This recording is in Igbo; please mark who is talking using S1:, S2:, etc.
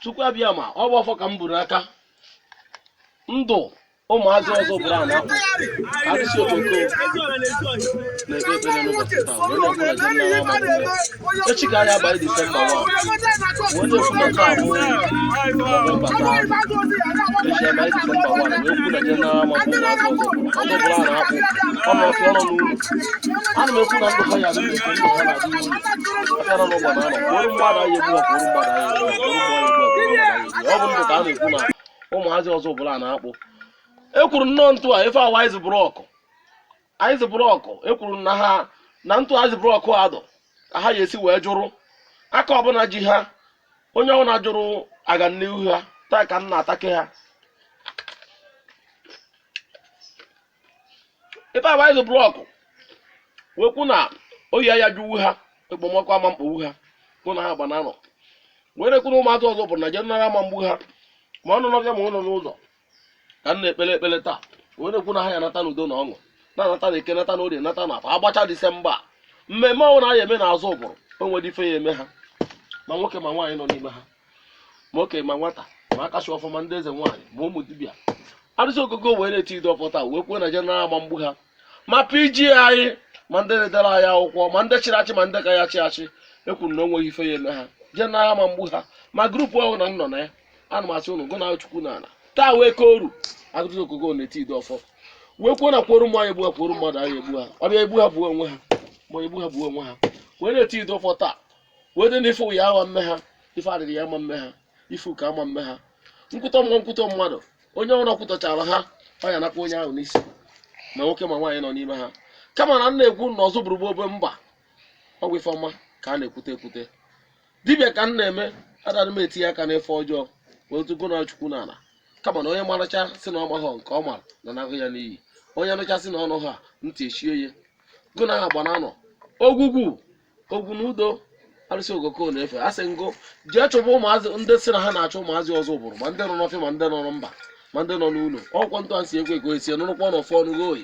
S1: Chukwu abịa ma ọ bụ ọfọ ka m buru aka ndụ ụmụazị ọzọ bụrụ a na-akpụ arụsị okoko na-ekpe ekpere n'ụbọchị taa wee na-ekwu na jeneralụ amagbume echi ka ya abalị Disemba 1 wee na-ekwu na taa bụ Nọvemba 3 echi abalị Disemba 1 wee kwu na jeneralụ amagbume ụmụazị ọzọ bụrụ a na-akpụ ọnọdụ ọrụ n'ụlọ ana m ekwu na ndụ ha ya adị ndụ ha na-adị n'ụlọ abịara n'ụgbọ na anọ kwụrụ mmadụ anyị egbu ọkwụrụ mmadụ anyị egbu ọ bụ ndụ ka a na-ekwu na ụmụazị ọzọ bụrụ a na-akpụ ekwuru nnọọ ntụ a ife awa izi brọkụ ekwuru na ha na ntụ izi brọkụ adọ ka ha ga-esi wee jụrụ aka ọbụla ji ha onye ọbụla jụrụ aga n'ihu ha taa ka m na-atake ha ife awa izi brọkụ wekwu na oyi ya jụwu ha ekpomọkụ ama mkpogbu ha kwụ na ha gbananọ were kwuru ụmụazị ọzọ bụrụ na jeneralụ ama mgbu ha ma ọ nọ n'ọbịa ma ọ nọ n'ụzọ ka m na-ekpele ekpele taa wee na-ekwu na ha ya nata n'udo na ọṅụ na-anata na eke nata na orie nata na afọ agbacha Disemba mmemme ọnwụ na ya eme n'azụ ụbụrụ o nwere ife ya eme ha ma nwoke ma nwaanyị nọ n'ime ha ma oke ma nwata ma akachi ọfụma ndị eze nwaanyị ma ụmụ dibịa arụsị okoko wee na-eti ido ọfọ taa wee kwuo na jeneralụ ama mgbu ha ma PG anyị ma ndị na-edere anyị akwụkwọ ma ndị chịrị achị ma ndị ka ya chị achị ekwuru na o nweghị ife ya eme ha jeneralụ ama mgbu ha ma grupu ahụ na nọ na ya ana m asị ụnụ gụ na Chukwu n'ala taa wee kooru agụtụ okoko na-eti ido ọfọ wee kwuo na kworo ụmụ anyị egbu ha kworo mmadụ anyị egbu ha ọbịa egbu ha bụ onwe ha ma egbu ha bụ onwe ha wee na-eti ido ọfọ taa wee dị n'ife ya ama mme ha ife adịrị ya ama mme ha ife ụka ama mme ha nkwụtọ mmadụ onye ọbụla kwụtọchara ha ọ ya nakwa onye ahụ n'isi ma nwoke ma nwaanyị nọ n'ime ha kama na na-ekwu na ọzọ bụrụ obe mba ọgwụ ife ọma ka a na-ekwute dibịa ka m na-eme adara m etinye aka n'ife ọjọọ wee tupu na Chukwu n'ala kama na onye maracha sị na ọmaghọ nke ọ mara na n'ahụ ya n'iyi onye nụchasị na ọnụ ha ntị echie ya gụ na ha gbana nọ ogwu na udo arụsị okoko na-efe asị ngụ jee chụpụ ụmụazị ndị sị na ha na-achụ ụmụazị ọzọ ụbụrụ ma ndị nọ n'ọfịa ma ndị nọ na mba ma ndị nọ n'ụlọ ọkwọ ntụ asị ekwe ka o esi nụrụkwa n'ọfọ ọnụgo oyi